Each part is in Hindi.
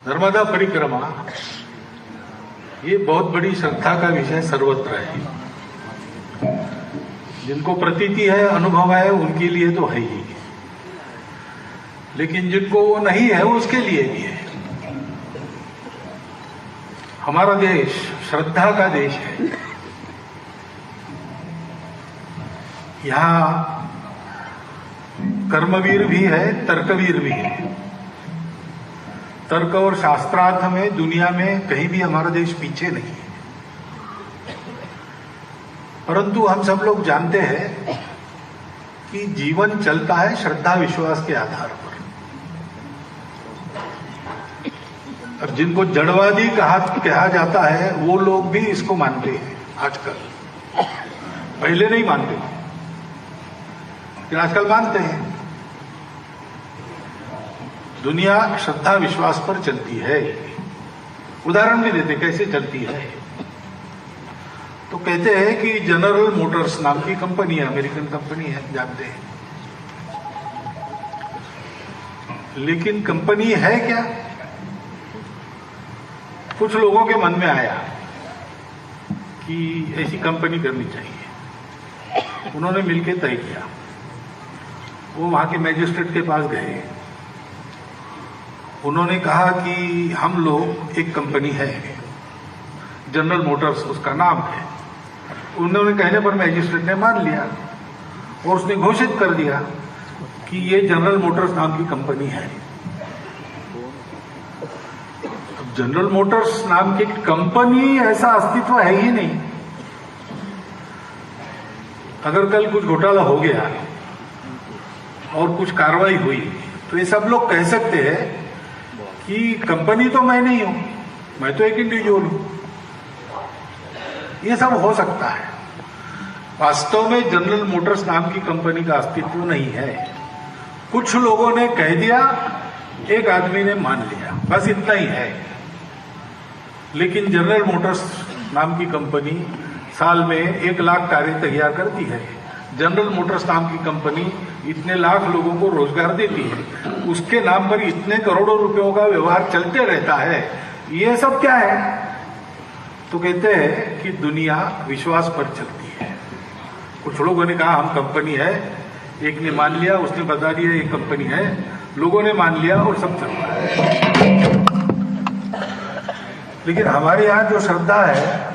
नर्मदा परिक्रमा ये बहुत बड़ी श्रद्धा का विषय सर्वत्र है। जिनको प्रतीति है, अनुभव है, उनके लिए तो है ही, लेकिन जिनको वो नहीं है उसके लिए भी है। हमारा देश श्रद्धा का देश है। यहां कर्मवीर भी है, तर्कवीर भी है। तर्क और शास्त्रार्थ में दुनिया में कहीं भी हमारा देश पीछे नहीं है। परंतु हम सब लोग जानते हैं कि जीवन चलता है श्रद्धा विश्वास के आधार पर। अब जिनको जड़वादी कहा जाता है वो लोग भी इसको मानते हैं आजकल। पहले नहीं मानते थे, लेकिन आजकल मानते हैं। दुनिया श्रद्धा विश्वास पर चलती है। उदाहरण भी देते कैसे चलती है। तो कहते हैं कि जनरल मोटर्स नाम की कंपनी है, अमेरिकन कंपनी है, जानते हैं। लेकिन कंपनी है क्या? कुछ लोगों के मन में आया कि ऐसी कंपनी करनी चाहिए। उन्होंने मिलकर तय किया। वो वहां के मैजिस्ट्रेट के पास गए। उन्होंने कहा कि हम लोग एक कंपनी है, जनरल मोटर्स उसका नाम है। उन्होंने कहने पर मैजिस्ट्रेट ने मान लिया और उसने घोषित कर दिया कि ये जनरल मोटर्स नाम की कंपनी है। अब जनरल मोटर्स नाम की कंपनी ऐसा अस्तित्व है ही नहीं। अगर कल कुछ घोटाला हो गया और कुछ कार्रवाई हुई तो ये सब लोग कह सकते हैं कि कंपनी तो मैं नहीं हूं, मैं तो एक इंडिविजुअल हूं। ये सब हो सकता है। वास्तव में जनरल मोटर्स नाम की कंपनी का अस्तित्व नहीं है। कुछ लोगों ने कह दिया, एक आदमी ने मान लिया, बस इतना ही है। लेकिन जनरल मोटर्स नाम की कंपनी साल में 1 लाख कारें तैयार करती है। जनरल मोटर्स नाम की कंपनी इतने लाख लोगों को रोजगार देती है। उसके नाम पर इतने करोड़ों रुपयों का व्यवहार चलते रहता है। ये सब क्या है? तो कहते हैं कि दुनिया विश्वास पर चलती है। कुछ लोगों ने कहा हम कंपनी है, एक ने मान लिया, उसने बता दिया ये कंपनी है, लोगों ने मान लिया और सब चल रहा है। लेकिन हमारे यहां जो श्रद्धा है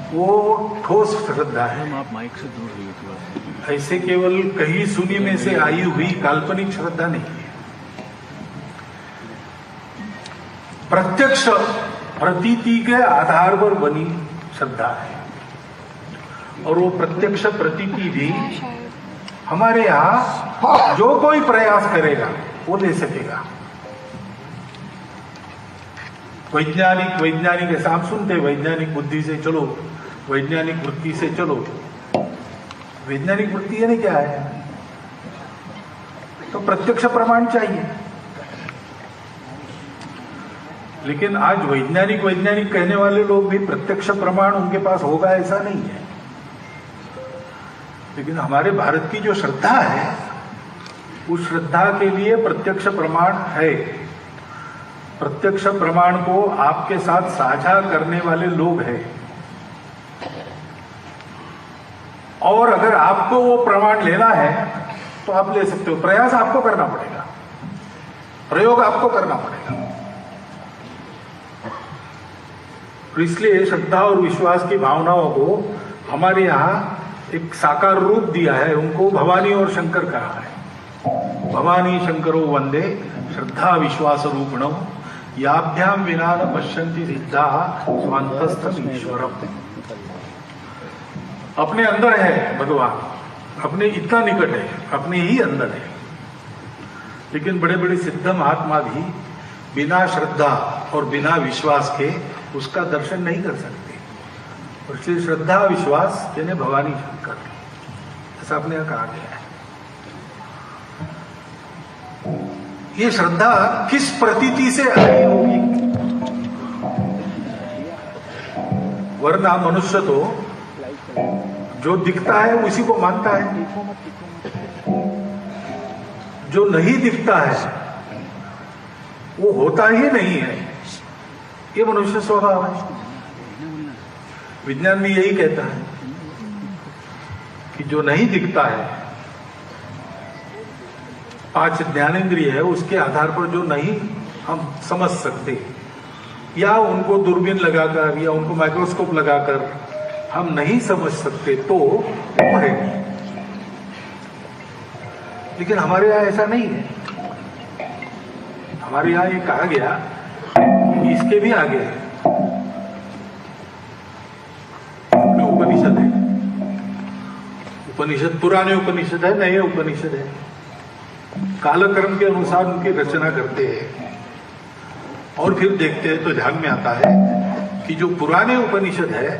वो ठोस श्रद्धा है। आप माइक से दूर रहिए थोड़ा। ऐसे केवल कहीं सुनी में से आई हुई काल्पनिक श्रद्धा नहीं है। प्रत्यक्ष प्रतीति के आधार पर बनी श्रद्धा है। और वो प्रत्यक्ष प्रतीति भी हमारे यहां जो कोई प्रयास करेगा वो ले सकेगा। वैज्ञानिक ऐसा आप सुनते, वैज्ञानिक बुद्धि से चलो, वैज्ञानिक वृत्ति से चलो। वैज्ञानिक वृत्ति यानी क्या है? तो प्रत्यक्ष प्रमाण चाहिए। लेकिन आज वैज्ञानिक कहने वाले लोग भी प्रत्यक्ष प्रमाण उनके पास होगा ऐसा नहीं है। लेकिन हमारे भारत की जो श्रद्धा है उस श्रद्धा के लिए प्रत्यक्ष प्रमाण है। प्रत्यक्ष प्रमाण को आपके साथ साझा करने वाले लोग हैं। और अगर आपको वो प्रमाण लेना है तो आप ले सकते हो। प्रयास आपको करना पड़ेगा, प्रयोग आपको करना पड़ेगा। तो इसलिए श्रद्धा और विश्वास की भावनाओं को हमारे यहाँ एक साकार रूप दिया है। उनको भवानी और शंकर कहा है। भवानी शंकरो वंदे श्रद्धा विश्वास रूपणो याभ्याम विना न पश्यन्ति सिद्धा स्वांतस्थम ईश्वरम। अपने अंदर है भगवान, अपने इतना निकट है, अपने ही अंदर है। लेकिन बड़े बड़े सिद्ध महात्मा भी बिना श्रद्धा और बिना विश्वास के उसका दर्शन नहीं कर सकते। और इसलिए श्रद्धा विश्वास यानी भवानी शंकर, ऐसा अपने यहाँ कहा गया है। ये श्रद्धा किस प्रतीति से आई होगी? वरना मनुष्य तो जो दिखता है उसी को मानता है, जो नहीं दिखता है वो होता ही नहीं है, ये मनुष्य स्वभाव है। विज्ञान भी यही कहता है कि जो नहीं दिखता है, 5 ज्ञानेंद्रिय है, उसके आधार पर जो नहीं हम समझ सकते या उनको दूरबीन लगाकर या उनको माइक्रोस्कोप लगाकर हम नहीं समझ सकते तो वो है। लेकिन हमारे यहां ऐसा नहीं है। हमारे यहां ये कहा गया कि इसके भी आगे है, जो उपनिषद है। उपनिषद पुराने उपनिषद है, नए उपनिषद है, कालक्रम के अनुसार उनकी रचना करते हैं और फिर देखते हैं तो ध्यान में आता है कि जो पुराने उपनिषद है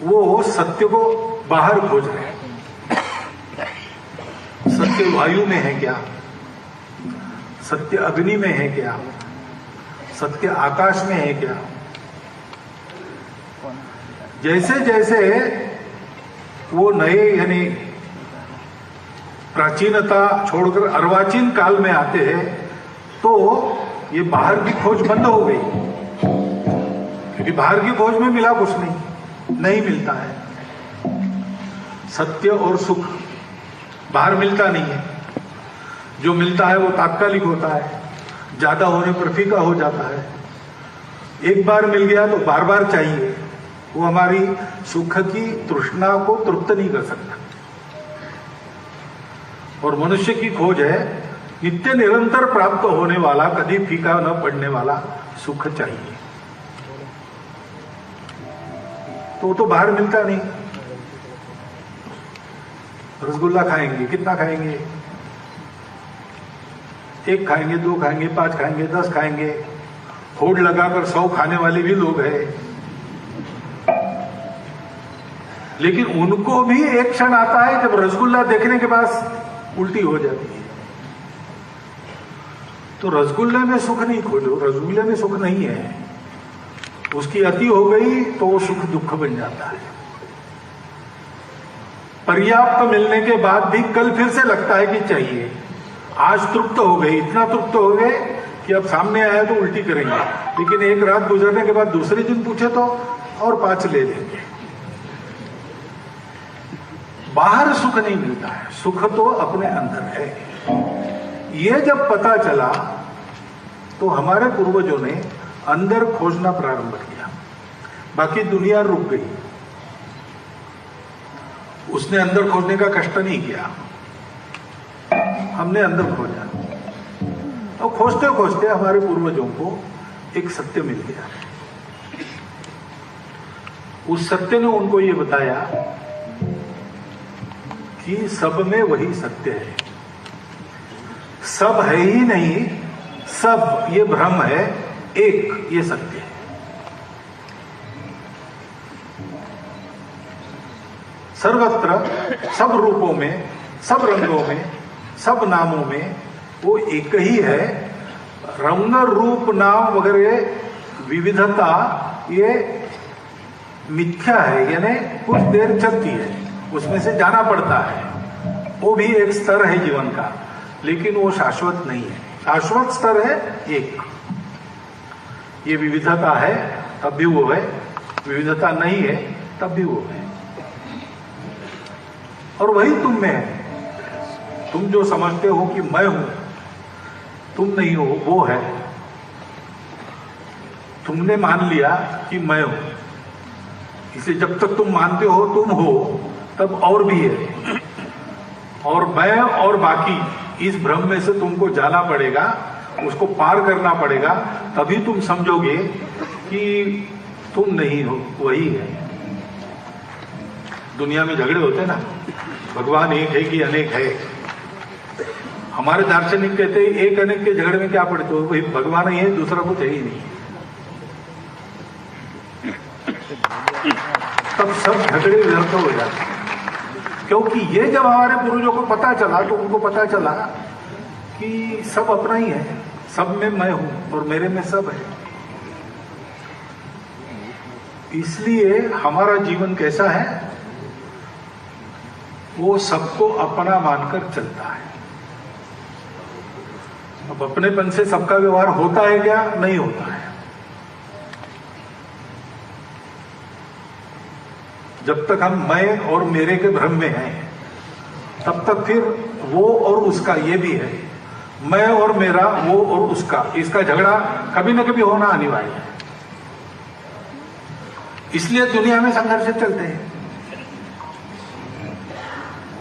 वो सत्य को बाहर खोज रहे हैं। सत्य वायु में है क्या, सत्य अग्नि में है क्या, सत्य आकाश में है क्या। जैसे जैसे वो नए यानी प्राचीनता छोड़कर अर्वाचीन काल में आते हैं तो ये बाहर की खोज बंद हो गई, क्योंकि बाहर की खोज में मिला कुछ नहीं मिलता है। सत्य और सुख बाहर मिलता नहीं है, जो मिलता है वो तात्कालिक होता है, ज्यादा होने पर फीका हो जाता है। एक बार मिल गया तो बार बार चाहिए, वो हमारी सुख की तृष्णा को तृप्त नहीं कर सकता। और मनुष्य की खोज है नित्य निरंतर प्राप्त होने वाला, कभी फीका न पड़ने वाला सुख चाहिए। तो बाहर मिलता नहीं। रसगुल्ला खाएंगे, कितना खाएंगे? 1 खाएंगे, 2 खाएंगे, 5 खाएंगे, 10 खाएंगे। होड़ लगाकर 100 खाने वाले भी लोग हैं। लेकिन उनको भी एक क्षण आता है जब रसगुल्ला देखने के बाद उल्टी हो जाती है। तो रसगुल्ले में सुख नहीं खोजो, रसगुल्ले में सुख नहीं है। उसकी अति हो गई तो वो सुख दुख बन जाता है। पर्याप्त मिलने के बाद भी कल फिर से लगता है कि चाहिए। आज तृप्त हो गए, इतना तृप्त हो गए कि अब सामने आया तो उल्टी करेंगे, लेकिन एक रात गुजरने के बाद दूसरे दिन पूछे तो और 5 ले लेंगे। बाहर सुख नहीं मिलता है, सुख तो अपने अंदर है। ये जब पता चला तो हमारे पूर्वजों ने अंदर खोजना प्रारंभ किया, बाकी दुनिया रुक गई। उसने अंदर खोजने का कष्ट नहीं किया, हमने अंदर खोजा। और खोजते खोजते हमारे पूर्वजों को एक सत्य मिल गया। उस सत्य ने उनको ये बताया कि सब में वही सत्य है, सब है ही नहीं, सब ये भ्रम है, एक ये सत्य है। सर्वत्र सब रूपों में, सब रंगों में, सब नामों में वो एक ही है। रंग रूप नाम वगैरह विविधता ये मिथ्या है, यानी कुछ देर चलती है, उसमें से जाना पड़ता है। वो भी एक स्तर है जीवन का, लेकिन वो शाश्वत नहीं है। शाश्वत स्तर है एक। ये विविधता है तब भी वो है, विविधता नहीं है तब भी वो है। और वही तुम में है। तुम जो समझते हो कि मैं हूं, तुम नहीं हो, वो है। तुमने मान लिया कि मैं हूं, इसे जब तक तुम मानते हो तुम हो, तब और भी है। और मैं और बाकी, इस भ्रम में से तुमको जाना पड़ेगा, उसको पार करना पड़ेगा, तभी तुम समझोगे कि तुम नहीं हो, वही है। दुनिया में झगड़े होते ना, भगवान एक है कि अनेक है। हमारे दार्शनिक कहते हैं एक अनेक के झगड़े में क्या पड़ते हो, वही भगवान ही है, दूसरा कुछ है ही नहीं। तब सब झगड़े व्यर्थ हो जाते हैं। क्योंकि ये जब हमारे पूर्वजों को पता चला तो उनको पता चला कि सब अपना ही है, सब में मैं हूं और मेरे में सब है। इसलिए हमारा जीवन कैसा है, वो सबको अपना मानकर चलता है। अब अपनेपन से सबका व्यवहार होता है क्या? नहीं होता है। जब तक हम मैं और मेरे के भ्रम में हैं, तब तक फिर वो और उसका, ये भी है, मैं और मेरा, वो और उसका, इसका झगड़ा कभी न कभी होना अनिवार्य है। इसलिए दुनिया में संघर्ष चलते हैं।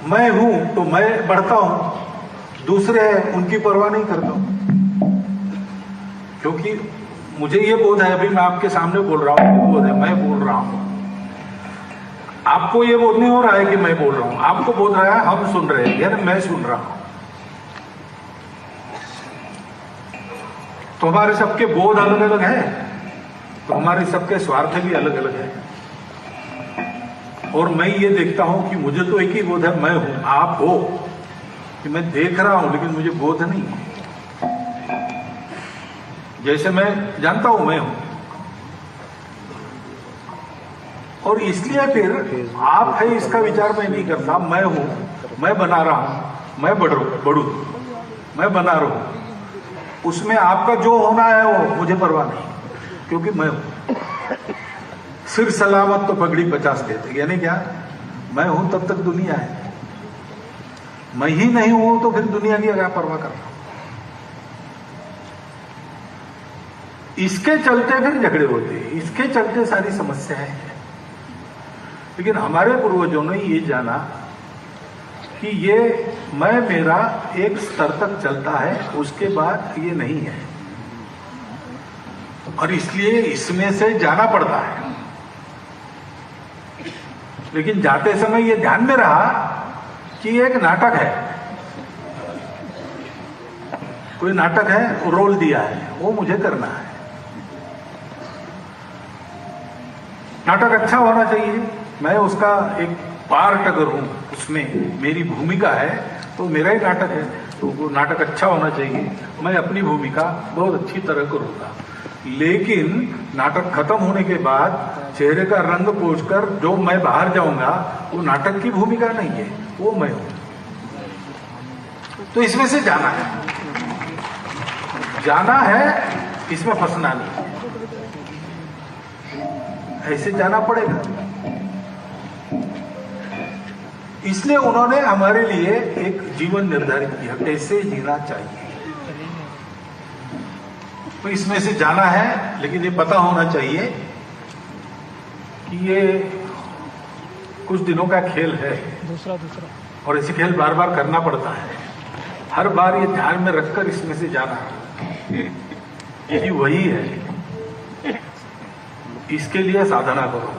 मैं हूं तो मैं बढ़ता हूं, दूसरे हैं उनकी परवाह नहीं करता हूं, क्योंकि मुझे ये बोध है, अभी मैं आपके सामने बोल रहा हूं, ये बोध है मैं बोल रहा हूं। आपको ये बोध नहीं हो रहा है कि मैं बोल रहा हूं, आपको बोध रहा है हम सुन रहे हैं, यानी मैं सुन रहा हूं। तो हमारे सबके बोध अलग अलग है, तो हमारे सबके स्वार्थ भी अलग अलग है। और मैं ये देखता हूं कि मुझे तो एक ही बोध है, मैं हूं, आप हो, कि मैं देख रहा हूं लेकिन मुझे बोध नहीं है। जैसे मैं जानता हूं मैं हूं, और इसलिए फिर आप है इसका विचार मैं नहीं करता। मैं हूं, मैं बना रहा हूं, मैं बढ़ू, मैं बना रहा हूं, उसमें आपका जो होना है वो मुझे परवाह नहीं, क्योंकि मैं हूं। सिर सलामत तो पगड़ी 50 देते, यानी क्या? मैं हूं तब तक दुनिया है, मैं ही नहीं हूं तो फिर दुनिया की क्या परवाह करता हूं। इसके चलते फिर झगड़े होते हैं, इसके चलते सारी समस्याएं हैं। लेकिन हमारे पूर्वजों ने ये जाना कि ये मैं मेरा एक स्तर तक चलता है, उसके बाद ये नहीं है, और इसलिए इसमें से जाना पड़ता है। लेकिन जाते समय ये ध्यान में रहा कि ये एक नाटक है, कोई नाटक है, रोल दिया है, वो मुझे करना है। नाटक अच्छा होना चाहिए, मैं उसका एक पार्ट अगर हूं, उसमें मेरी भूमिका है तो मेरा ही नाटक है, तो वो नाटक अच्छा होना चाहिए। मैं अपनी भूमिका बहुत अच्छी तरह करूंगा, लेकिन नाटक खत्म होने के बाद चेहरे का रंग पोंछकर जो मैं बाहर जाऊंगा वो नाटक की भूमिका नहीं है, वो मैं हूं। तो इसमें से जाना है, इसमें फंसना नहीं, ऐसे जाना पड़ेगा। इसलिए उन्होंने हमारे लिए एक जीवन निर्धारित किया, कैसे जीना चाहिए। तो इसमें से जाना है, लेकिन ये पता होना चाहिए कि ये कुछ दिनों का खेल है, दूसरा और इसे खेल बार बार करना पड़ता है। हर बार ये ध्यान में रखकर इसमें से जाना, यही वही है। इसके लिए साधना करो,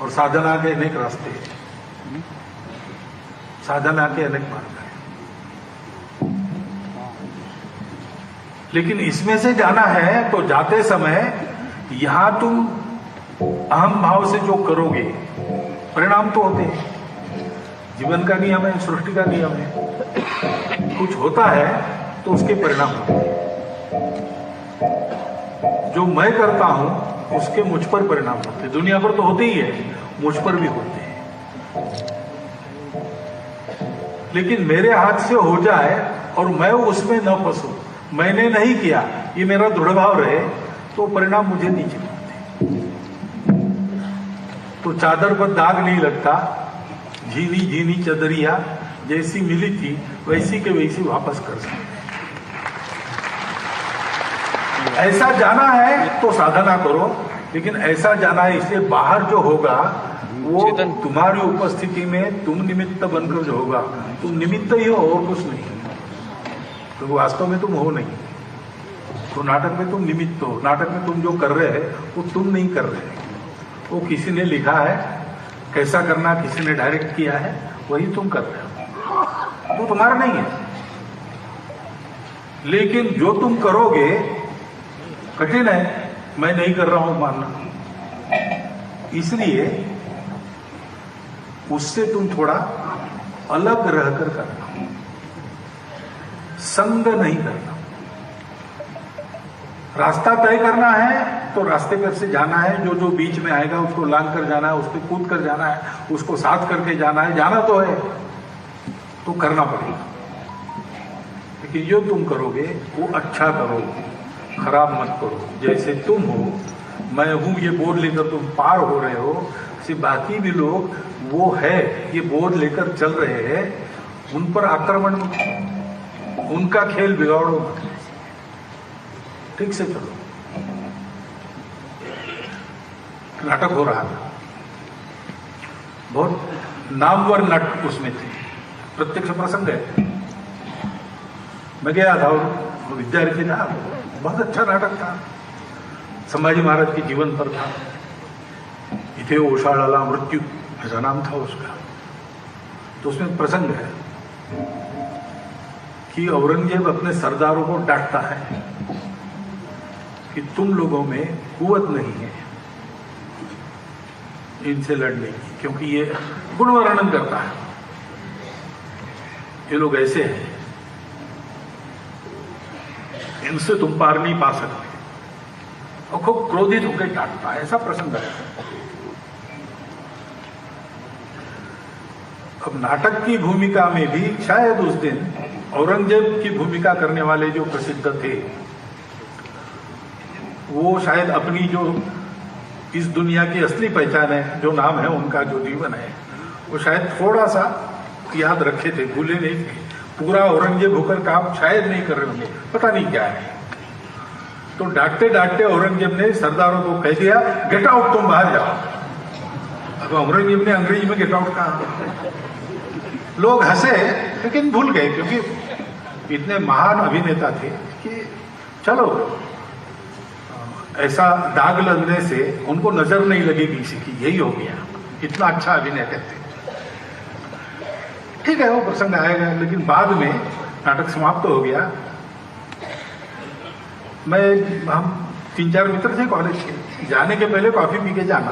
और साधना के अनेक रास्ते हैं, साधना के अनेक मार्ग हैं, लेकिन इसमें से जाना है तो जाते समय यहां तुम अहम भाव से जो करोगे परिणाम तो होते हैं। जीवन का नियम है, सृष्टि का नियम है, कुछ होता है तो उसके परिणाम होते हैं। जो मैं करता हूं उसके मुझ पर परिणाम होते हैं, दुनिया पर तो होते ही है, मुझ पर भी होते हैं। लेकिन मेरे हाथ से हो जाए और मैं उसमें न फंसूं, मैंने नहीं किया, ये मेरा दृढ़ भाव रहे, तो परिणाम मुझे नहीं चिपकते। तो चादर पर दाग नहीं लगता, झीनी झीनी चदरिया जैसी मिली थी वैसी के वैसी वापस कर सकते। ऐसा जाना है तो साधना करो, लेकिन ऐसा जाना है इसलिए बाहर जो होगा वो तुम्हारी उपस्थिति में तुम निमित्त बनकर जो होगा, तुम निमित्त ही हो और कुछ नहीं, तो वास्तव में तुम हो नहीं। तो नाटक में तुम निमित्त हो, नाटक में तुम जो कर रहे हैं वो तुम नहीं कर रहे, वो किसी ने लिखा है, कैसा करना किसी ने डायरेक्ट किया है, वही तुम कर रहे हो, तो तुम्हारा नहीं है। लेकिन जो तुम करोगे कठिन है, मैं नहीं कर रहा हूं मानना, इसलिए उससे तुम थोड़ा अलग रहकर करना, संग नहीं करना। रास्ता तय करना है तो रास्ते पर से जाना है, जो जो बीच में आएगा उसको लांग कर जाना है, उस पर कूद कर जाना है, उसको साथ करके जाना है, जाना तो है तो करना पड़ेगा। लेकिन जो तुम करोगे वो अच्छा करो, खराब मत करो। जैसे तुम हो, मैं हूं, ये बोध लेकर तुम पार हो रहे हो, सिर्फ बाकी भी लोग वो है ये बोध लेकर चल रहे हैं, उन पर आक्रमण मत करो, उनका खेल बिगाड़ो मत, ठीक से चलो। नाटक हो रहा था, बहुत नामवर नट उसमें थे, प्रत्यक्ष प्रसंग है। मैं गया था और विद्यार्थी था, बहुत अच्छा नाटक था, संभाजी महाराज के जीवन पर था। इथे ओशाळाला मृत्यू ऐसा नाम था उसका। तो उसमें प्रसंग है कि औरंगजेब अपने सरदारों को डांटता है कि तुम लोगों में कुवत नहीं है इनसे लड़ने की, क्योंकि ये गुण वर्णन करता है, ये लोग ऐसे हैं, इनसे तुम पार नहीं पा सकते, और खूब क्रोधित होकर डांटता है। ऐसा प्रसंग है। अब नाटक की भूमिका में भी शायद उस दिन औरंगजेब की भूमिका करने वाले जो प्रसिद्ध थे, वो शायद अपनी जो इस दुनिया की असली पहचान है, जो नाम है उनका, जो जीवन है, वो शायद थोड़ा सा याद रखे थे, भूले नहीं थे। पूरा औरंगजेब होकर काम शायद नहीं कर रहे होंगे, पता नहीं क्या है। तो डांटते डांटते औरंगजेब ने सरदारों को कह दिया, गेट आउट, तुम बाहर जाओ। अब औरंगजेब ने अंग्रेजी में गेट आउट कहा। लोग हंसे लेकिन भूल गए, क्योंकि इतने महान अभिनेता थे कि चलो ऐसा दाग लगने से उनको नजर नहीं लगी किसी की, यही हो गया, इतना अच्छा अभिनय करते। ठीक है, वो प्रसंग आएगा, लेकिन बाद में नाटक समाप्त हो गया। हम 3-4 मित्र थे कॉलेज के, जाने के पहले कॉफी पी के जाना,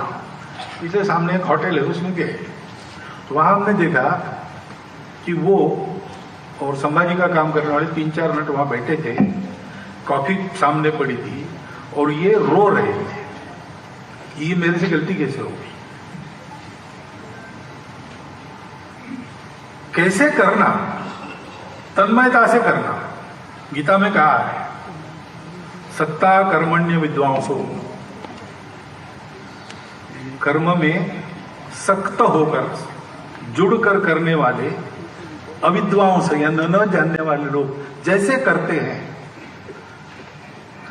पीछे सामने एक होटल है, उसमें गए। तो वहां हमने देखा कि वो और संभाजी का काम करने वाले 3-4 मिनट वहां बैठे थे, कॉफी सामने पड़ी थी और ये रो रहे थे। ये मेरे से गलती कैसे हो गई? कैसे करना? तन्मयता से करना। गीता में कहा है, सत्ता कर्मण्य विद्वांसो, कर्म में सख्त होकर जुड़कर करने वाले अविद्वांस या न जानने वाले लोग जैसे करते हैं,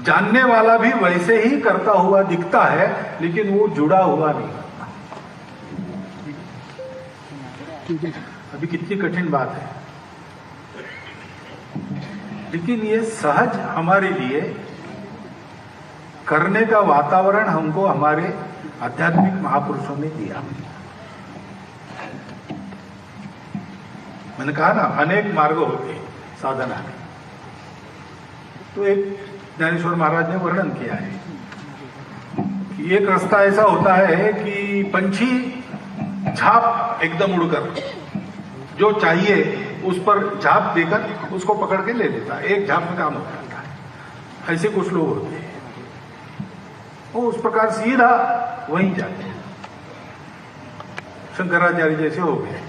जानने वाला भी वैसे ही करता हुआ दिखता है, लेकिन वो जुड़ा हुआ नहीं। अभी कितनी कठिन बात है, लेकिन ये सहज हमारे लिए करने का वातावरण हमको हमारे आध्यात्मिक महापुरुषों ने दिया। मैंने कहा ना, अनेक मार्ग होते हैं साधना में। तो एक ज्ञानेश्वर महाराज ने वर्णन किया है कि एक रास्ता ऐसा होता है कि पंछी झाप एकदम उड़कर जो चाहिए उस पर झाप देकर उसको पकड़ के ले लेता है, एक झाप में काम हो जाता है। ऐसे कुछ लोग होते हैं, वो उस प्रकार सीधा वहीं जाते हैं। शंकराचार्य जैसे हो गए,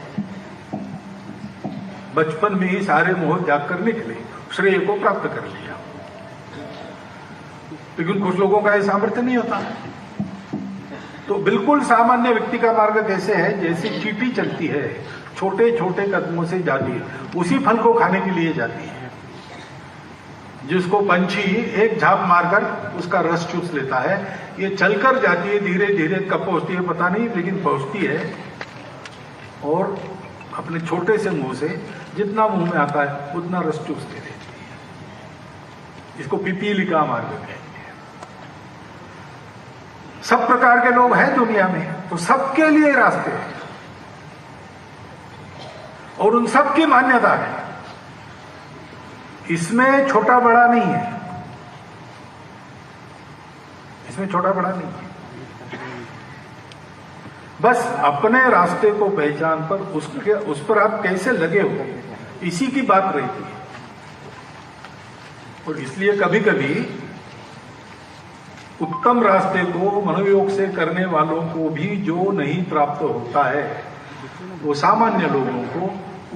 बचपन में ही सारे मोह त्याग कर निकले, श्रेय को प्राप्त कर लिया। लेकिन कुछ लोगों का यह सामर्थ्य नहीं होता। तो बिल्कुल सामान्य व्यक्ति का मार्ग कैसे है? जैसे चींटी चलती है, छोटे छोटे कदमों से जाती है, उसी फल को खाने के लिए जाती है जिसको पंछी एक झाप मारकर उसका रस चूस लेता है। ये चलकर जाती है, धीरे धीरे कब पहुंचती है पता नहीं, लेकिन पहुंचती है और अपने छोटे से मुंह से जितना मुंह में आता है उतना रस चूसती रहती है। इसको पिपीली का मार्ग कहते हैं। सब प्रकार के लोग हैं दुनिया में, तो सबके लिए रास्ते हैं और उन सब की मान्यता है। इसमें छोटा बड़ा नहीं है, इसमें छोटा बड़ा नहीं है। बस अपने रास्ते को पहचान पर उस पर आप कैसे लगे हो, इसी की बात रहती है। और इसलिए कभी कभी उत्तम रास्ते को मनोयोग से करने वालों को भी जो नहीं प्राप्त होता है, वो सामान्य लोगों को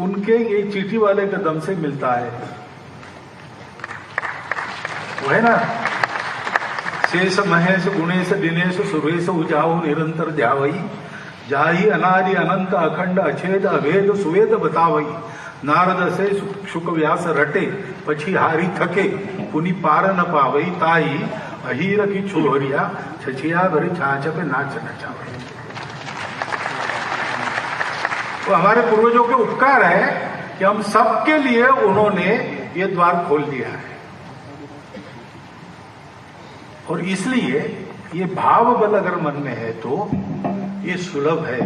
उनके ये चीटी वाले कदम से मिलता है। वो है ना, शेष महेश गुणेश दिनेश सुरेश उजाऊ निरंतर जावई, जाही अनादि अनंत अखंड अछेद अभेद सुवेद बतावई, नारद से शुक व्यास रटे पछी हारी थके, पुनि पार न पावई, ताई अहीर की छोहरिया छछिया भरी छाछ पे नाच नचावई। तो हमारे पूर्वजों के उपकार है कि हम सबके लिए उन्होंने ये द्वार खोल दिया है, और इसलिए ये भाव बल अगर मन में है तो ये सुलभ है।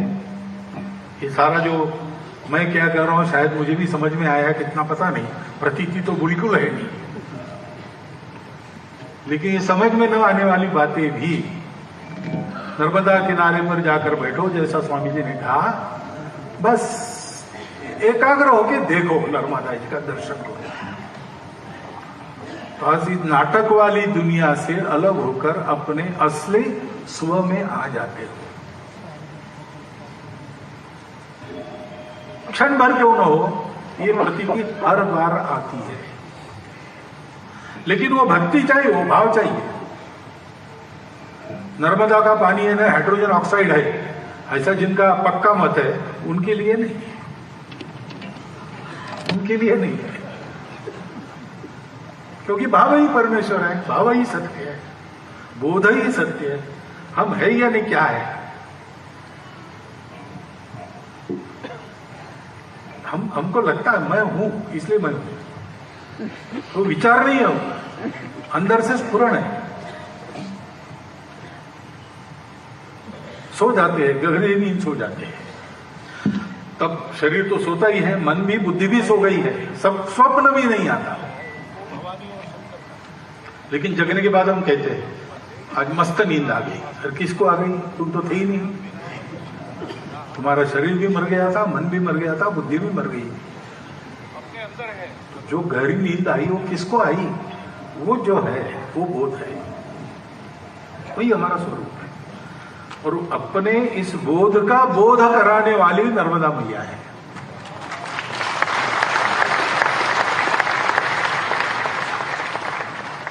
ये सारा जो मैं क्या कर रहा हूं शायद मुझे भी समझ में आया, कितना पता नहीं, प्रतीति तो बिल्कुल है नहीं, लेकिन ये समझ में न आने वाली बातें भी, नर्मदा किनारे पर जाकर बैठो जैसा स्वामी जी ने कहा, बस एकाग्र होके देखो नर्मदा जी का दर्शन करो। तो आज इस नाटक वाली दुनिया से अलग होकर अपने असली स्व में आ जाते हो। क्षण भर क्यों न हो, ये प्रतीति हर बार आती है, लेकिन वो भक्ति चाहिए, वो भाव चाहिए। नर्मदा का पानी है ना हाइड्रोजन ऑक्साइड है, ऐसा जिनका पक्का मत है उनके लिए नहीं, उनके लिए नहीं है, क्योंकि भाव ही परमेश्वर है, भाव ही सत्य है, बोध ही सत्य है। हम है या नहीं क्या है, हमको लगता है मैं हूं इसलिए मैं हूं, तो विचार नहीं है, अंदर से स्फुरण है। सो जाते हैं, गहरी नींद सो जाते हैं, तब शरीर तो सोता ही है, मन भी बुद्धि भी सो गई है, सब स्वप्न भी नहीं आता, लेकिन जगने के बाद हम कहते हैं आज मस्त नींद आ गई। अरे किसको आ गई, तुम तो थे ही नहीं, तुम्हारा शरीर भी मर गया था, मन भी मर गया था, बुद्धि भी मर गई। अपने अंदर है जो गहरी नींद आई, वो किसको आई, वो जो है वो बोध है, वही हमारा स्वरूप है। और अपने इस बोध का बोध कराने वाली नर्मदा मैया है।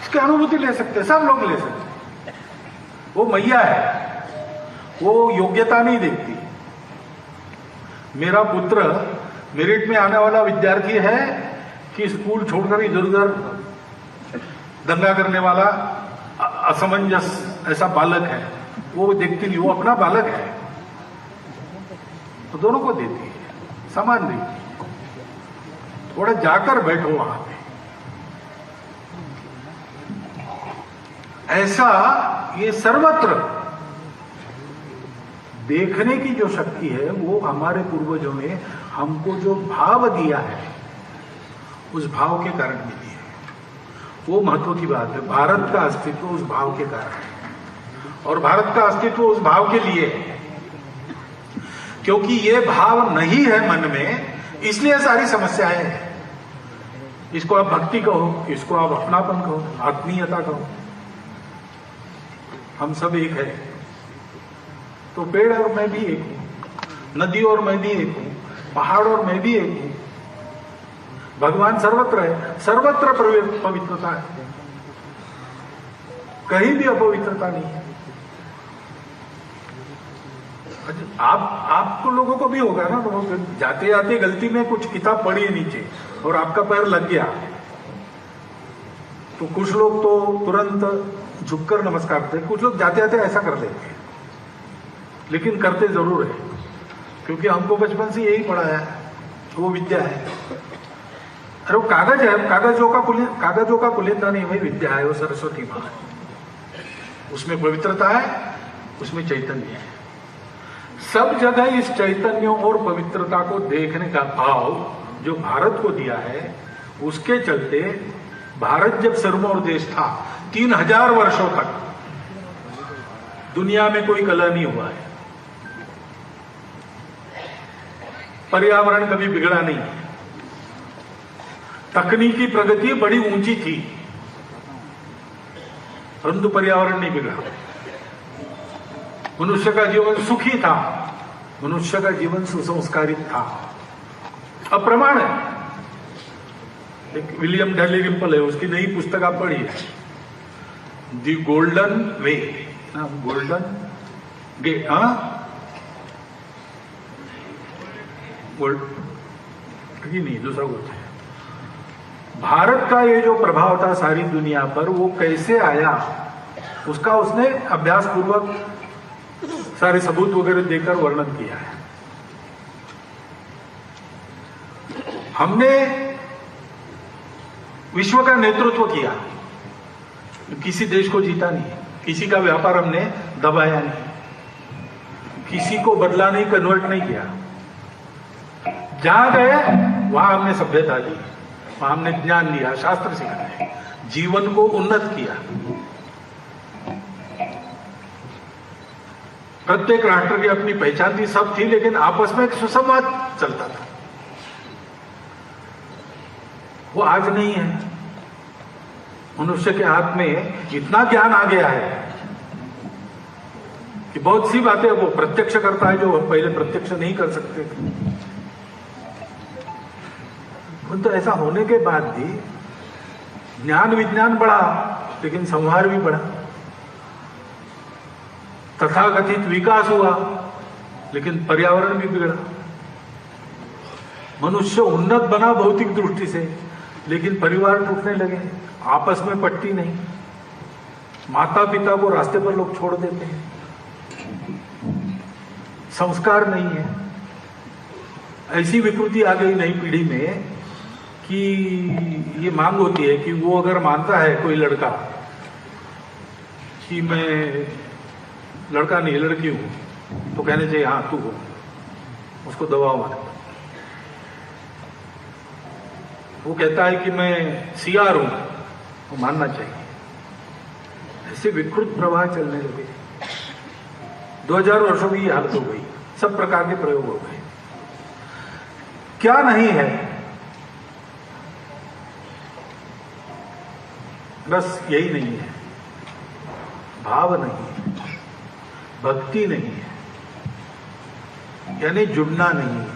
इसकी अनुभूति ले सकते हैं, सब लोग ले सकते हैं। वो मैया है, वो योग्यता नहीं देखती। मेरा पुत्र मेरिट में आने वाला विद्यार्थी है कि स्कूल छोड़कर इधर उधर दंगा करने वाला असमंजस ऐसा बालक है, वो देखती नहीं, वो अपना बालक है, तो दोनों को देती है, समान देती है। थोड़ा जाकर बैठो वहां पे, ऐसा ये सर्वत्र देखने की जो शक्ति है वो हमारे पूर्वजों ने हमको जो भाव दिया है उस भाव के कारण मिली है। वो महत्व की बात है। भारत का अस्तित्व उस भाव के कारण है, और भारत का अस्तित्व उस भाव के लिए है, क्योंकि ये भाव नहीं है मन में, इसलिए सारी समस्याएं हैं। इसको आप भक्ति कहो, इसको आप अपनापन कहो, आत्मीयता कहो, हम सब एक है। तो पेड़ और मैं भी एक हूं, नदी और मैं भी एक हूं, पहाड़ और मैं भी एक हूं। भगवान सर्वत्र है, सर्वत्र पवित्रता है, कहीं भी अपवित्रता नहीं है। आपको लोगों को भी होगा ना, तो जाते जाते गलती में कुछ किताब पढ़ी है नीचे और आपका पैर लग गया, तो कुछ लोग तो तुरंत झुककर नमस्कार करते हैं, कुछ लोग जाते जाते ऐसा कर देते हैं, लेकिन करते जरूर है, क्योंकि हमको बचपन से यही पढ़ाया है, वो विद्या है। अरे वो कागज है, कागजों का पुलिंदा नहीं, वही विद्या है, वो सरस्वती मां है। उसमें पवित्रता है, उसमें चैतन्य है। सब जगह इस चैतन्य और पवित्रता को देखने का भाव जो भारत को दिया है, उसके चलते भारत जब सर्वमोर देश था, 3000 वर्षों तक दुनिया में कोई कलह नहीं हुआ है, पर्यावरण कभी बिगड़ा नहीं, तकनीकी प्रगति बड़ी ऊंची थी, परंतु पर्यावरण नहीं बिगड़ा। मनुष्य का जीवन सुखी था, मनुष्य का जीवन सुसंस्कारित था। अप्रमाण है। एक विलियम डैली रिम्पल है, उसकी नई पुस्तक आप पढ़िए, दी गोल्डन वे, गोल्डन गेट, गोल्ड नहीं, दूसरा कुछ है। भारत का ये जो प्रभाव था सारी दुनिया पर, वो कैसे आया उसका उसने अभ्यास पूर्वक सारे सबूत वगैरह देकर वर्णन किया है। हमने विश्व का नेतृत्व किया, किसी देश को जीता नहीं, किसी का व्यापार हमने दबाया नहीं, किसी को बदला नहीं, कन्वर्ट नहीं किया। जहां गए वहां हमने सभ्यता दी, वहां हमने ज्ञान लिया, शास्त्र सिखाए, जीवन को उन्नत किया। प्रत्येक राष्ट्र की अपनी पहचान थी, सब थी, लेकिन आपस में एक सुसंवाद चलता था। वो आज नहीं है। मनुष्य के हाथ में इतना ज्ञान आ गया है कि बहुत सी बातें वो प्रत्यक्ष करता है जो पहले प्रत्यक्ष नहीं कर सकते थे। तो ऐसा होने के बाद भी ज्ञान विज्ञान बढ़ा, लेकिन संहार भी बढ़ा। तथाकथित विकास हुआ, लेकिन पर्यावरण भी बिगड़ा। मनुष्य उन्नत बना भौतिक दृष्टि से, लेकिन परिवार टूटने लगे, आपस में पटती नहीं, माता पिता को रास्ते पर लोग छोड़ देते हैं, संस्कार नहीं है। ऐसी विकृति आ गई नई पीढ़ी में कि ये मांग होती है कि वो अगर मानता है कोई लड़का कि मैं लड़का नहीं लड़की हूं, तो कहने चाहिए हाँ तू हो, उसको दबाव मारे। वो कहता है कि मैं सीआर हूं, तो मानना चाहिए। ऐसे विकृत प्रवाह चलने लगे। 2000 वर्षों में ये हालत हो गई, सब प्रकार के प्रयोग हो गए। क्या नहीं है? बस यही नहीं है, भाव नहीं है, भक्ति नहीं है, यानी जुड़ना नहीं है।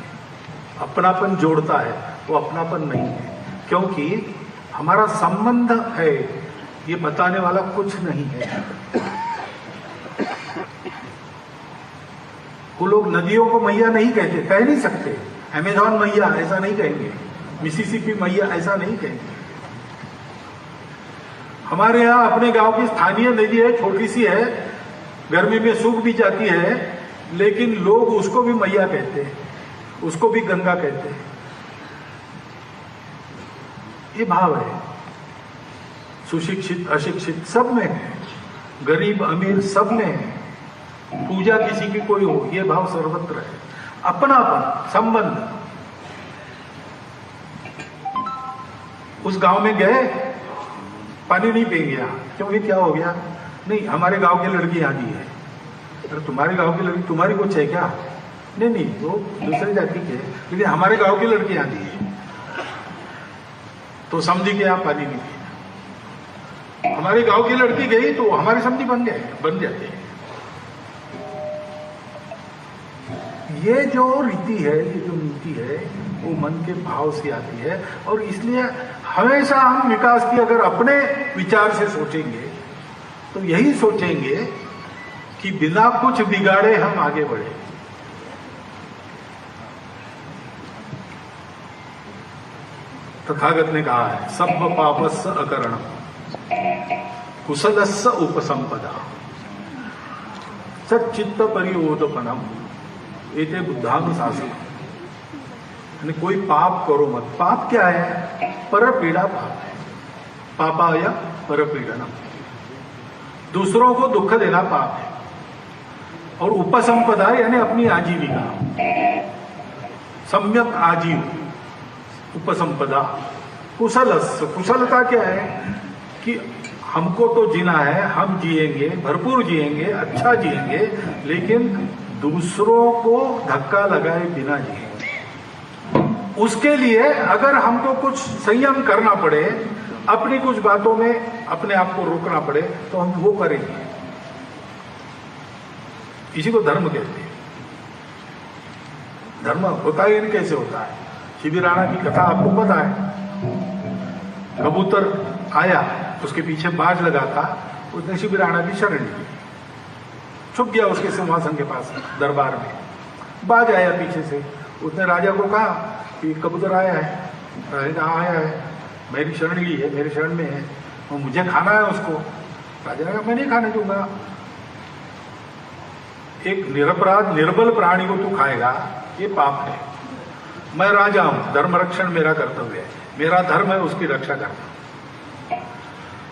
अपनापन जोड़ता है, वो अपनापन नहीं है, क्योंकि हमारा संबंध है ये बताने वाला कुछ नहीं है। वो लोग नदियों को मैया नहीं कहते, कह नहीं सकते। अमेजॉन मैया ऐसा नहीं कहेंगे, मिसिसिपी मैया ऐसा नहीं कहेंगे। हमारे यहाँ अपने गांव की स्थानीय नदी है, छोटी सी है, गर्मी में सूख भी जाती है, लेकिन लोग उसको भी मैया कहते हैं, उसको भी गंगा कहते हैं। ये भाव है। सुशिक्षित अशिक्षित सब में है, गरीब अमीर सब में है। पूजा किसी की कोई हो, ये भाव सर्वत्र है। अपनापन, संबंध। उस गांव में गए, पानी नहीं पिएंगे यहाँ, क्योंकि क्या हो गया? नहीं, हमारे गांव की लड़की यहाँ की है। अरे तुम्हारे गांव की लड़की तुम्हारी कुछ है क्या? नहीं नहीं, वो दूसरी जाति की है, लेकिन हमारे गांव की लड़की यहाँ की है, तो समझी कि आप पानी नहीं पिए। हमारे गांव की लड़की गई तो हमारे समझी बन जाते हैं। ये जो रीति है, ये जो नीति है, वो मन के भाव से आती है। और इसलिए हमेशा हम विकास की अगर अपने विचार से सोचेंगे तो यही सोचेंगे कि बिना कुछ बिगाड़े हम आगे बढ़े। तथागत ने कहा है, सब पापस्य अकरणम कुशलस्य उपसंपदा सच्चित्त परियोदपनम एते बुद्धानुशासन। कोई पाप करो मत। पाप क्या है? पर पीड़ा पाप है। पापाय पर पीड़नम, दूसरों को दुख देना पाप है। और उपसंपदा यानी अपनी आजीविका, सम्यक आजीव, उपसंपदा। कुशलस्य, कुशलता क्या है कि हमको तो जीना है, हम जिएंगे, भरपूर जिएंगे, अच्छा जिएंगे, लेकिन दूसरों को धक्का लगाए बिना जिएंगे। उसके लिए अगर हमको कुछ संयम करना पड़े, अपनी कुछ बातों में अपने आप को रोकना पड़े, तो हम वो करेंगे। इसी को धर्म कहते हैं। धर्म होता ही नहीं, कैसे होता है? शिबी राणा की कथा आपको पता है। कबूतर आया, उसके पीछे बाज लगा था, उसने शिबिराणा की शरण ली, छुप गया उसके सिंहासन के पास दरबार में। बाज आया पीछे से, उसने राजा को कहा कि कबूतर आया है। राजा ने कहा आया है, मेरी शरण ली है, मेरे शरण में है और मुझे खाना है उसको। राजा ने कहा मैं नहीं खाने दूंगा, एक निरपराध निर्बल प्राणी को तू खाएगा, ये पाप है। मैं राजा हूं, धर्म रक्षण मेरा कर्तव्य है, मेरा धर्म है उसकी रक्षा करना।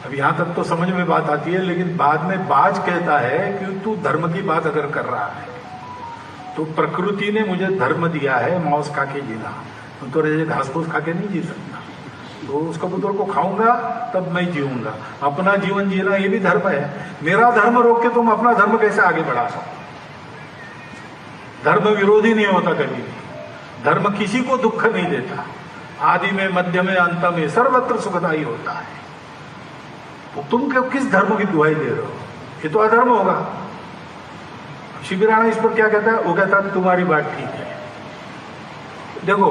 अब यहां तक तो समझ में बात आती है, लेकिन बाद में बाज कहता है कि तू धर्म की बात अगर कर रहा है तो प्रकृति ने मुझे धर्म दिया है मांस खा के जीना, तो घास फूस खा के नहीं जी सकता, तो उस कबूतर को खाऊंगा तब मैं जीऊंगा। अपना जीवन जीना ये भी धर्म है। मेरा धर्म रोक के तुम अपना धर्म कैसे आगे बढ़ा सकते? धर्म विरोधी नहीं होता कभी भी, धर्म किसी को दुख नहीं देता, आदि में मध्य में अंत में सर्वत्र सुखदायी होता है। तो तुम किस धर्म की दुहाई दे रहे हो? ये तो अधर्म होगा। शिबिराणा इस पर क्या कहता है? वो कहता है तुम्हारी बात ठीक है। देखो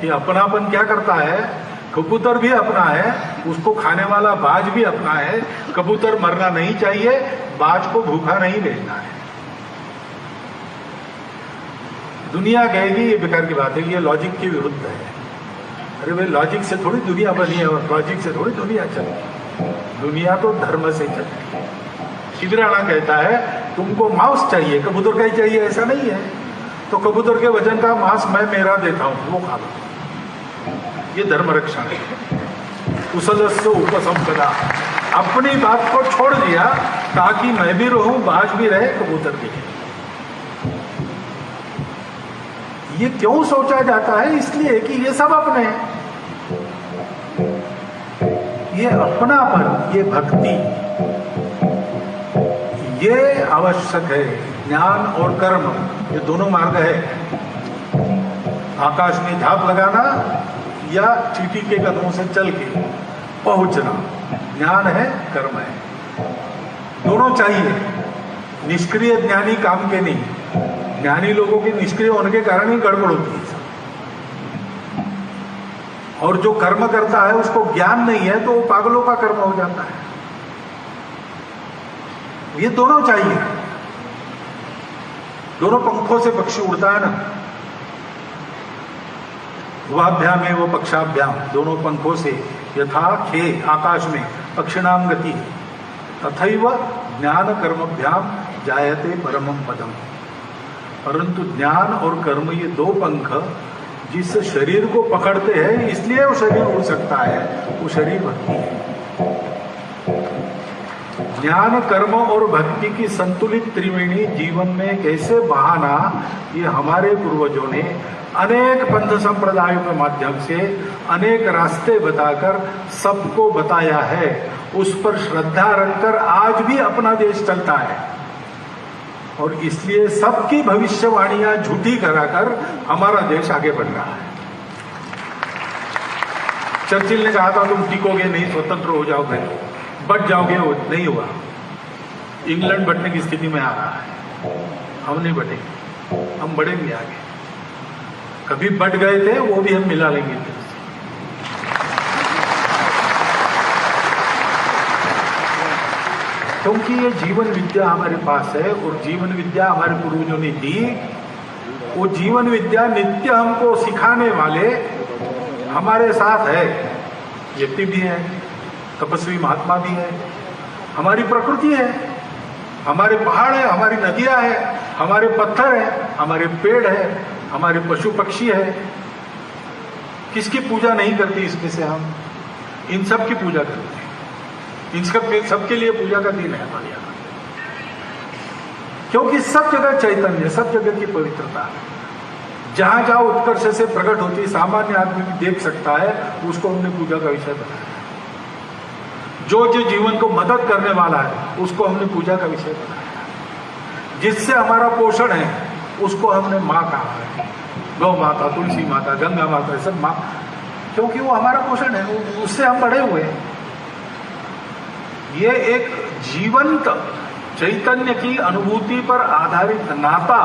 ये अपनापन क्या करता है, कबूतर भी अपना है, उसको खाने वाला बाज भी अपना है। कबूतर मरना नहीं चाहिए, बाज को भूखा नहीं भेजना है। दुनिया कहेगी ये बेकार की बात है, ये लॉजिक के विरुद्ध है। अरे भाई लॉजिक से थोड़ी दुनिया बनी है, और लॉजिक से थोड़ी दुनिया चलती, दुनिया तो धर्म से चलती है। शिबिराणा कहता है तुमको मांस चाहिए, कबूतर का ही चाहिए ऐसा नहीं है, तो कबूतर के वजन का मांस मैं मेरा देता हूं, वो खा लो। ये धर्म रक्षा है। कुशलस्य उपसंपदा, अपनी बात को छोड़ दिया ताकि मैं भी रहूं, बाज भी रहे, कबूतर भी रहे। ये क्यों सोचा जाता है? इसलिए कि ये सब अपने हैं। ये अपनापन, ये भक्ति, ये आवश्यक है। ज्ञान और कर्म ये दोनों मार्ग है। आकाश में झाप लगाना या चींटी के कदमों से चल के पहुंचना, ज्ञान है, कर्म है, दोनों चाहिए। निष्क्रिय ज्ञानी काम के नहीं, ज्ञानी लोगों के निष्क्रिय होने के कारण ही गड़बड़ होती है। और जो कर्म करता है उसको ज्ञान नहीं है तो वो पागलों का कर्म हो जाता है। ये दोनों चाहिए। दोनों पंखों से पक्षी उड़ता है ना, वाभ्याम में वो पक्षाभ्याम, दोनों पंखों से यथा खे आकाश में पक्षिणाम गति तथैव ज्ञान कर्मभ्याम जायते परमम पदम। परंतु ज्ञान और कर्म ये दो पंख जिस शरीर को पकड़ते हैं, इसलिए वो शरीर उड़ सकता है, वो शरीर भक्ति है। ज्ञान कर्म और भक्ति की संतुलित त्रिवेणी जीवन में कैसे बहाना, ये हमारे पूर्वजों ने अनेक पंथ संप्रदायों के माध्यम से अनेक रास्ते बताकर सबको बताया है। उस पर श्रद्धा रखकर आज भी अपना देश चलता है, और इसलिए सबकी भविष्यवाणियां झूठी कराकर हमारा देश आगे बढ़ रहा है। चर्चिल ने कहा था तुम टिकोगे नहीं, स्वतंत्र हो जाओगे, बढ़ जाओगे, नहीं हुआ। इंग्लैंड बढ़ने की स्थिति में आ रहा है, हम नहीं बढ़ेंगे, हम बढ़ेंगे आगे। कभी बढ़ गए थे, वो भी हम मिला लेंगे। क्योंकि ये जीवन विद्या हमारे पास है, और जीवन विद्या हमारे पूर्वजों ने दी। वो जीवन विद्या नित्य हमको सिखाने वाले हमारे साथ है। व्यक्ति भी है, तपस्वी महात्मा भी है, हमारी प्रकृति है, हमारे पहाड़ है, हमारी नदियां है, हमारे पत्थर है, हमारे पेड़ है, हमारे पशु पक्षी है। किसकी पूजा नहीं करती इसमें से? हम इन सब की पूजा करते हैं। इन सबके लिए पूजा का दिन है हमारे यहाँ, क्योंकि सब जगह चैतन्य, सब जगह की पवित्रता है। जहां जहां उत्कर्ष से प्रकट होती, सामान्य आदमी भी देख सकता है, उसको हमने पूजा का विषय बनाया। जो जो जीवन को मदद करने वाला है उसको हमने पूजा का विषय बनाया। जिससे हमारा पोषण है उसको हमने माँ कहा है। गौ माता, तुलसी माता, गंगा माता, सब माँ, क्योंकि वो हमारा पोषण है, उससे हम बढ़े हुए हैं। ये एक जीवंत चैतन्य की अनुभूति पर आधारित नाता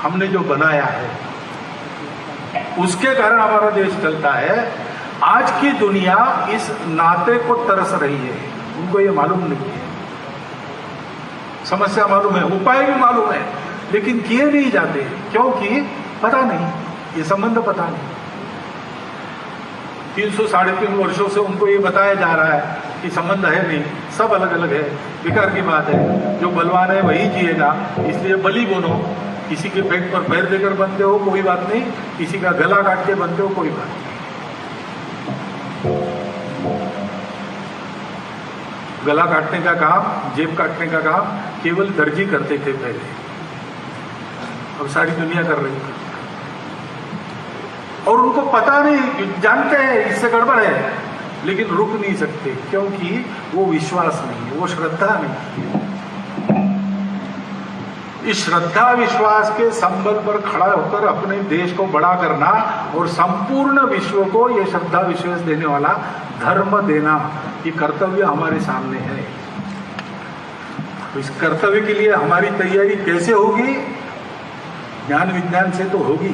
हमने जो बनाया है, उसके कारण हमारा देश चलता है। आज की दुनिया इस नाते को तरस रही है। उनको ये मालूम नहीं है। समस्या मालूम है, उपाय भी मालूम है, लेकिन किए नहीं जाते क्योंकि पता नहीं, ये संबंध पता नहीं। 300 साढ़े 3 वर्षों से उनको ये बताया जा रहा है कि संबंध है नहीं, सब अलग अलग है, बेकार की बात है। जो बलवान है वही जिएगा, इसलिए बलि बनो। किसी के पेट पर पैर देकर बनते हो कोई बात नहीं, किसी का गला काट के बनते हो कोई बात नहीं। गला काटने का काम, जेब काटने का काम केवल दर्जी करते थे पहले, अब सारी दुनिया कर रही है। और उनको पता नहीं, जानते हैं इससे गड़बड़ है, लेकिन रुक नहीं सकते क्योंकि वो विश्वास नहीं है, वो श्रद्धा नहीं है। इस श्रद्धा विश्वास के संबल पर खड़ा होकर अपने देश को बड़ा करना और संपूर्ण विश्व को ये श्रद्धा विश्वास देने वाला धर्म देना, ये कर्तव्य हमारे सामने है। इस कर्तव्य के लिए हमारी तैयारी कैसे होगी? ज्ञान विज्ञान से तो होगी,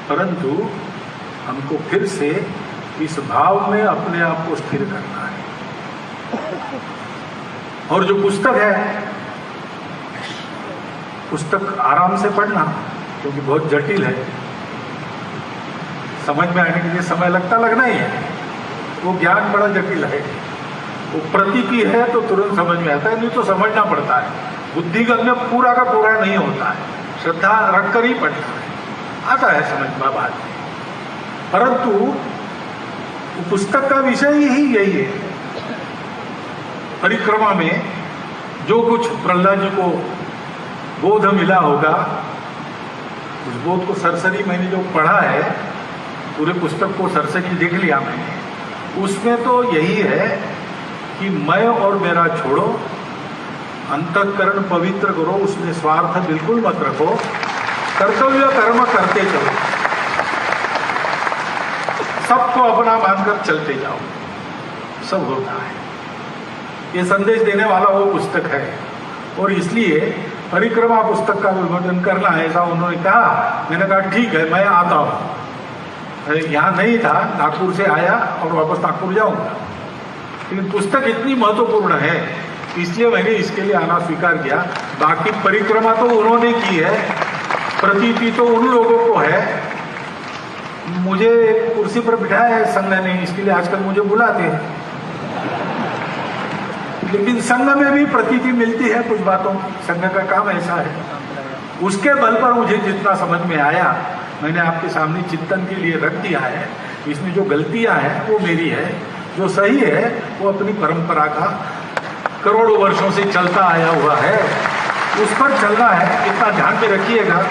परंतु हमको फिर से इस भाव में अपने आप को स्थिर करना है। और जो पुस्तक है, पुस्तक आराम से पढ़ना, क्योंकि बहुत जटिल है, समझ में आने के लिए समय लगना ही है। वो ज्ञान बड़ा जटिल है, वो प्रतीति है तो तुरंत समझ में आता है, नहीं तो समझना पड़ता है। बुद्धिगत में पूरा का पूरा नहीं होता है, श्रद्धा रखकर ही पढ़ना है, आता है समझ में बाद में। परंतु पुस्तक का विषय ही यही है। परिक्रमा में जो कुछ प्रहलाद जी को बोध मिला होगा, उस बोध को सरसरी मैंने जो पढ़ा है, पूरे पुस्तक को सरसरी देख लिया मैंने, उसमें तो यही है कि मैं और मेरा छोड़ो, अंतःकरण पवित्र करो, उसमें स्वार्थ बिल्कुल मत रखो, कर्तव्य कर्म करते चलो, सबको अपना मानकर चलते जाओ, सब होता है। ये संदेश देने वाला वो पुस्तक है। और इसलिए परिक्रमा पुस्तक का विमोचन करना है, ऐसा उन्होंने कहा। मैंने कहा ठीक है, मैं आता हूँ। यहाँ नहीं था, नागपुर से आया और वापस नागपुर जाऊंगा, लेकिन पुस्तक इतनी महत्वपूर्ण है इसलिए मैंने इसके लिए आना स्वीकार किया। बाकी परिक्रमा तो उन्होंने की है, प्रतीति तो उन लोगों को है। मुझे कुर्सी पर बिठाया है संघ ने, इसके लिए आजकल मुझे बुलाते हैं, लेकिन संघ में भी प्रतीति मिलती है कुछ बातों की, संघ का काम ऐसा है। उसके बल पर मुझे जितना समझ में आया मैंने आपके सामने चिंतन के लिए रख दिया है। इसमें जो गलतियां हैं वो मेरी है, जो सही है वो अपनी परंपरा का करोड़ों वर्षों से चलता आया हुआ है, उस पर चलना है। इतना ध्यान में रखिएगा।